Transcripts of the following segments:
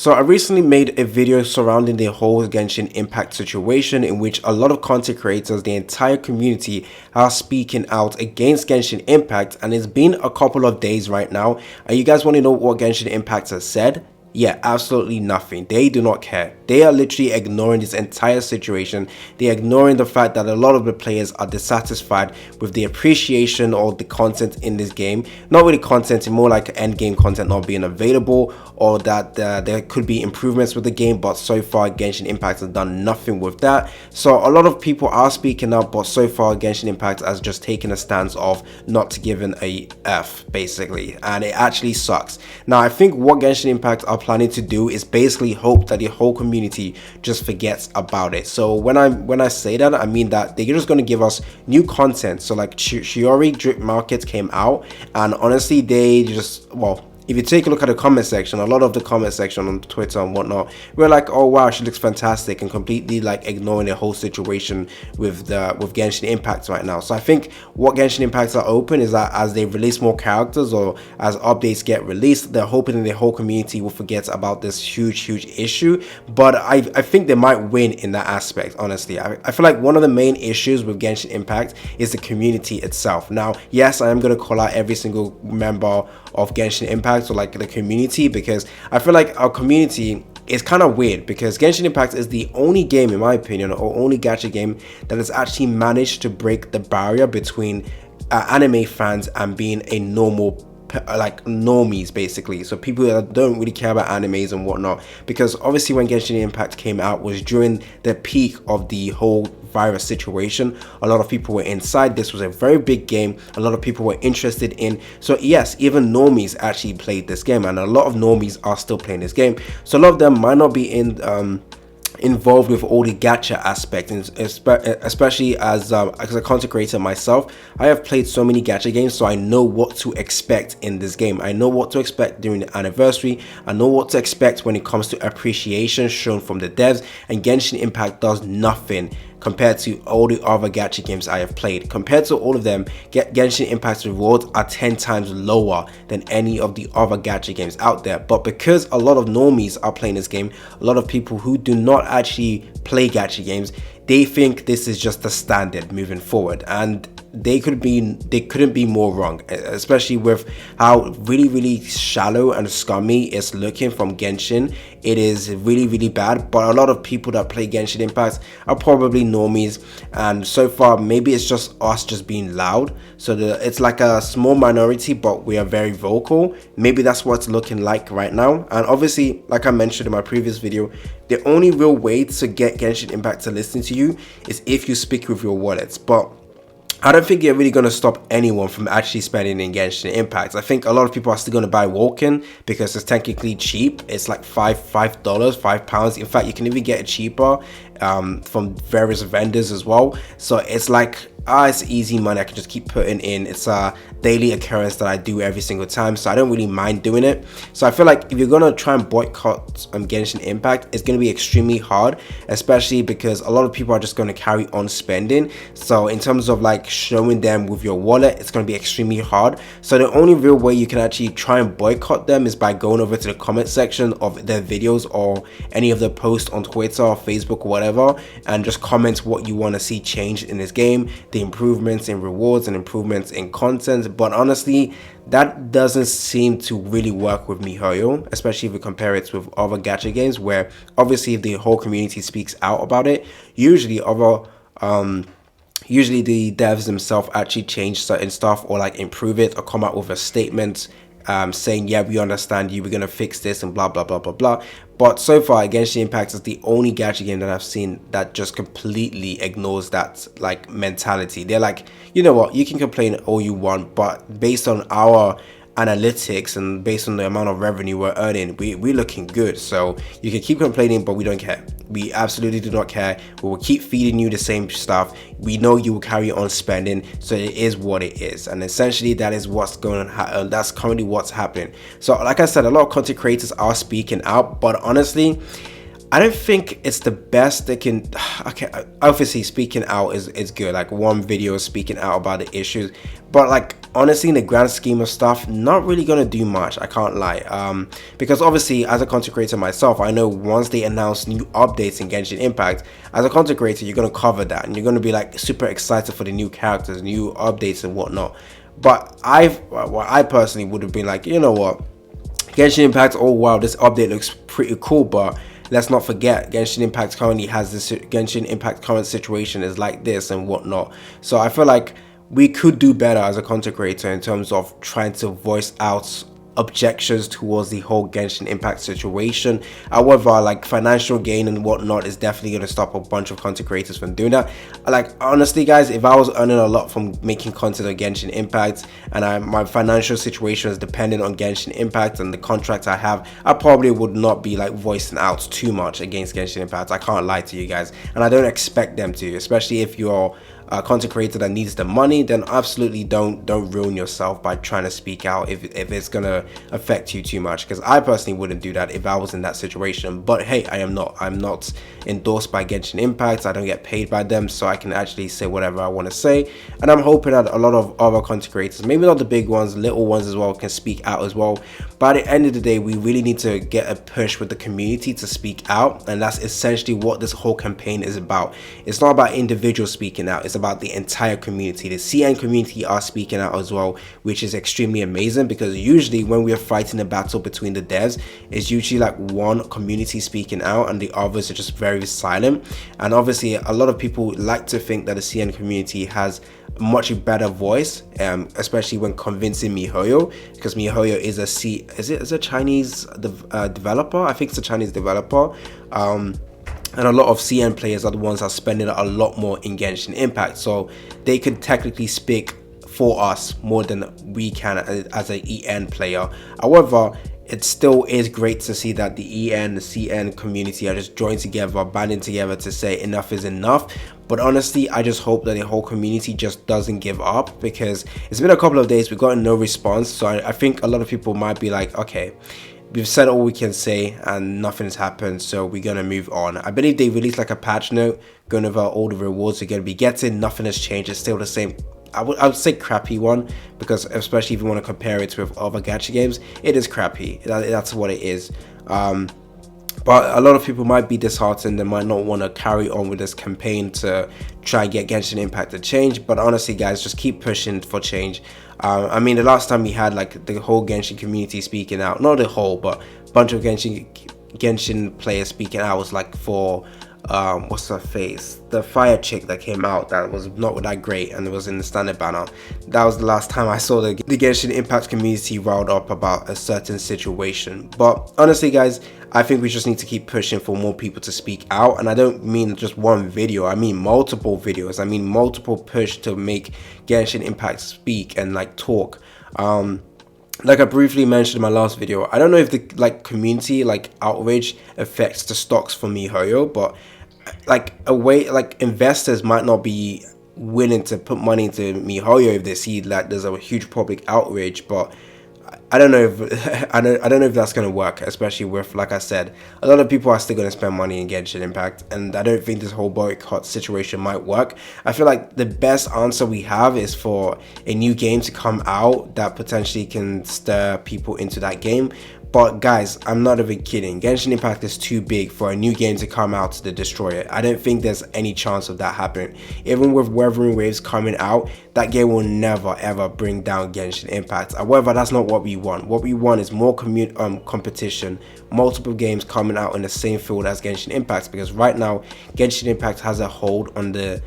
So I recently made a video surrounding the whole Genshin Impact situation, in which a lot of content creators, the entire community, are speaking out against Genshin Impact, and it's been a couple of days right now. And you guys want to know what Genshin Impact has said? Yeah, absolutely nothing. They do not care. They are literally ignoring this entire situation. They're ignoring the fact that a lot of the players are dissatisfied with the appreciation or the content in this game. Not really content, more like end game content not being available, or that there could be improvements with the game, but so far Genshin Impact has done nothing with that. So a lot of people are speaking up, but so far Genshin Impact has just taken a stance of not giving a F, basically, and it actually sucks. Now I think what Genshin Impact are planning to do is basically hope that the whole community just forgets about it. So when I say that, I mean that they're just going to give us new content. So like Shiori Drip Market came out, and honestly they just, well, if you take a look at the comment section, a lot of the comment section on Twitter and whatnot, we're like, oh wow, she looks fantastic, and completely like ignoring the whole situation with Genshin Impact right now. So I think what Genshin Impact are open is that as they release more characters, or as updates get released, they're hoping that the whole community will forget about this huge issue. But I think they might win in that aspect, honestly. I feel like one of the main issues with Genshin Impact is the community itself. Now, yes, I am going to call out every single member of Genshin Impact, or like the community, because I feel like our community is kind of weird, because Genshin Impact is the only game, in my opinion, or only gacha game that has actually managed to break the barrier between anime fans and being a normal, like normies, basically. So people that don't really care about animes and whatnot, because obviously when Genshin Impact came out was during the peak of the whole virus situation. A lot of people were inside. This was a very big game. A lot of people were interested in. So yes, even normies actually played this game, and a lot of normies are still playing this game. So a lot of them might not be involved with all the gacha aspect, and especially as a content creator myself, I have played so many gacha games, so I know what to expect in this game. I know what to expect during the anniversary. I know what to expect when it comes to appreciation shown from the devs, and Genshin Impact does nothing compared to all the other gacha games I have played. Compared to all of them, Genshin Impact's rewards are 10 times lower than any of the other gacha games out there. But because a lot of normies are playing this game, a lot of people who do not actually play gacha games, they think this is just the standard moving forward, and they couldn't be more wrong, especially with how really shallow and scummy it's looking from Genshin. It is really bad, but a lot of people that play Genshin Impact are probably normies, and so far maybe it's just us just being loud. So it's like a small minority, but we are very vocal. Maybe that's what it's looking like right now. And obviously, like I mentioned in my previous video, the only real way to get Genshin Impact to listen to you is if you speak with your wallets. But I don't think you're really going to stop anyone from actually spending in Genshin Impact. I think a lot of people are still going to buy walk-in because it's technically cheap. It's like £5. In fact, you can even get it cheaper from various vendors as well. So it's like, it's easy money. I can just keep putting in. It's a daily occurrence that I do every single time, so I don't really mind doing it. So I feel like if you're gonna try and boycott Genshin Impact, it's gonna be extremely hard, especially because a lot of people are just gonna carry on spending. So in terms of like showing them with your wallet, it's gonna be extremely hard. So the only real way you can actually try and boycott them is by going over to the comment section of their videos or any of the posts on Twitter or Facebook or whatever, and just comment what you want to see changed in this game, the improvements in rewards and improvements in content. But honestly, that doesn't seem to really work with MiHoYo, especially if we compare it with other gacha games, where obviously if the whole community speaks out about it, usually the devs themselves actually change certain stuff, or like improve it, or come out with a statement saying, yeah, we understand you, we're gonna fix this, and blah blah. But so far, Genshin Impact is the only gacha game that I've seen that just completely ignores that like mentality. They're like, you know what, you can complain all you want, but based on our analytics and based on the amount of revenue we're earning, we're looking good. So you can keep complaining, but we don't care. We absolutely do not care. We will keep feeding you the same stuff. We know you will carry on spending, so it is what it is. And essentially that is what's going on. That's currently what's happening. So like I said, a lot of content creators are speaking out, but honestly, I don't think it's the best they can. Okay, obviously speaking out is good. Like one video speaking out about the issues, but like honestly, in the grand scheme of stuff, not really gonna do much. I can't lie. Because obviously, as a content creator myself, I know once they announce new updates in Genshin Impact, as a content creator, you're gonna cover that, and you're gonna be like super excited for the new characters, new updates, and whatnot. But I personally would have been like, you know what, Genshin Impact, oh wow, this update looks pretty cool, but let's not forget Genshin Impact currently has this Genshin Impact current situation is like this and whatnot. So I feel like we could do better as a content creator in terms of trying to voice out objections towards the whole Genshin Impact situation. However, like financial gain and whatnot is definitely going to stop a bunch of content creators from doing that. Like honestly guys, if I was earning a lot from making content on Genshin Impact and my financial situation is dependent on Genshin Impact and the contracts I have, I probably would not be like voicing out too much against Genshin Impact. I can't lie to you guys, and I don't expect them to, especially if you're a content creator that needs the money. Then absolutely don't ruin yourself by trying to speak out if it's gonna affect you too much, because I personally wouldn't do that if I was in that situation. But hey, I'm not endorsed by Genshin Impact. I don't get paid by them, so I can actually say whatever I want to say, and I'm hoping that a lot of other content creators, maybe not the big ones, little ones as well, can speak out as well. But at the end of the day, we really need to get a push with the community to speak out, and that's essentially what this whole campaign is about. It's not about individuals speaking out, it's about the entire community. The CN community are speaking out as well, which is extremely amazing, because usually when we are fighting a battle between the devs, it's usually like one community speaking out and the others are just very silent. And obviously a lot of people like to think that the CN community has a much better voice, especially when convincing MiHoYo, because MiHoYo is a Chinese developer. I think it's a Chinese developer. And a lot of CN players are the ones that are spending a lot more in Genshin Impact, so they could technically speak for us more than we can as an EN player. However, it still is great to see that the EN, the CN community are just joined together, banding together to say enough is enough. But honestly, I just hope that the whole community just doesn't give up, because it's been a couple of days, we've gotten no response. So I think a lot of people might be like, okay, we've said all we can say and nothing's happened, so we're gonna move on. I believe they released like a patch note going over all the rewards you're gonna be getting. Nothing has changed, it's still the same. I would say crappy one, because especially if you want to compare it with other gacha games, it is crappy. That's what it is. But a lot of people might be disheartened and might not want to carry on with this campaign to try and get Genshin Impact to change. But honestly guys, just keep pushing for change. I mean, the last time we had like the whole Genshin community speaking out, not the whole, but a bunch of Genshin players speaking out was like for what's her face, the fire chick that came out that was not that great and it was in the standard banner. That was the last time I saw the Genshin Impact community riled up about a certain situation. But honestly guys, I think we just need to keep pushing for more people to speak out, and I don't mean just one video, I mean multiple videos. I mean multiple push to make Genshin Impact speak and like talk. Like I briefly mentioned in my last video, I don't know if the like community like outrage affects the stocks for MiHoYo, but like investors might not be willing to put money into MiHoYo if they see like there's a huge public outrage. But I don't know if I don't know if that's gonna work, especially with, like I said, a lot of people are still gonna spend money in Genshin Impact, and I don't think this whole boycott situation might work. I feel like the best answer we have is for a new game to come out that potentially can stir people into that game. But guys, I'm not even kidding. Genshin Impact is too big for a new game to come out to destroy it. I don't think there's any chance of that happening. Even with Weathering Waves coming out, that game will never ever bring down Genshin Impact. However, that's not what we want. What we want is more competition, multiple games coming out in the same field as Genshin Impact, because right now Genshin Impact has a hold on the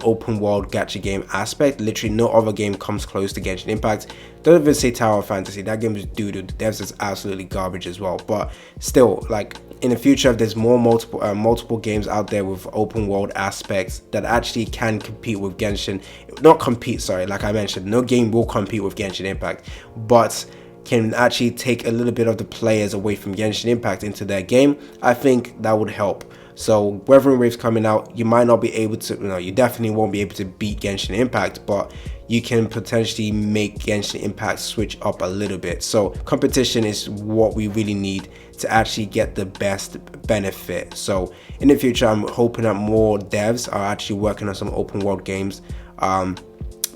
open world gacha game aspect. Literally no other game comes close to Genshin Impact. Don't even say Tower of Fantasy, that game is doo-doo. The devs is absolutely garbage as well. But still, like in the future, if there's more multiple games out there with open world aspects that actually can compete with Genshin, not compete, sorry, like I mentioned, no game will compete with Genshin Impact, but can actually take a little bit of the players away from Genshin Impact into their game, I think that would help. So Weathering Waves coming out, you might not be able to, you definitely won't be able to beat Genshin Impact, but you can potentially make Genshin Impact switch up a little bit. So competition is what we really need to actually get the best benefit. So in the future, I'm hoping that more devs are actually working on some open world games.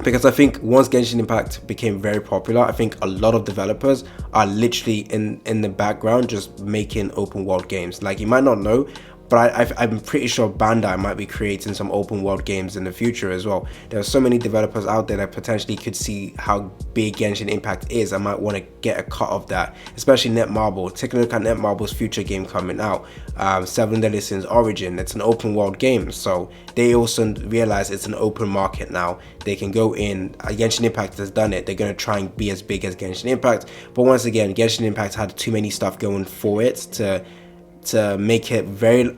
Because I think once Genshin Impact became very popular, I think a lot of developers are literally in the background just making open world games. Like, you might not know, but I'm pretty sure Bandai might be creating some open world games in the future as well. There are so many developers out there that potentially could see how big Genshin Impact is and might want to get a cut of that, especially Netmarble. Take a look at Netmarble's future game coming out, Seven Deadly Sins Origin. It's an open world game, so they also realize it's an open market now. They can go in, Genshin Impact has done it, they're going to try and be as big as Genshin Impact, but once again, Genshin Impact had too many stuff going for it to make it very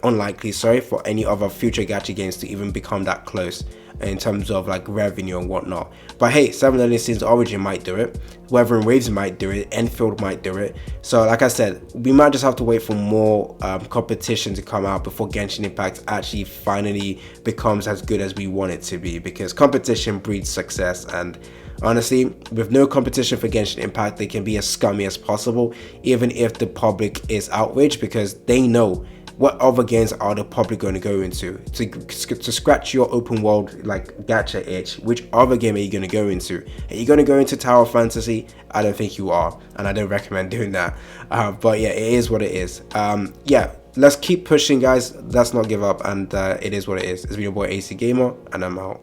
unlikely for any other future gacha games to even become that close in terms of like revenue and whatnot. But hey, Seven Deadly Sins Origin might do it, Weathering Waves might do it, Enfield might do it. So like I said, we might just have to wait for more competition to come out before Genshin Impact actually finally becomes as good as we want it to be, because competition breeds success, and honestly, with no competition for Genshin Impact, they can be as scummy as possible, even if the public is outraged, because they know what other games are the public going to go into. To scratch your open world like gacha itch, which other game are you going to go into? Are you going to go into Tower Fantasy? I don't think you are, and I don't recommend doing that. But yeah, it is what it is. Yeah, let's keep pushing, guys. Let's not give up, and it is what it is. It's been your boy AC Gamer, and I'm out.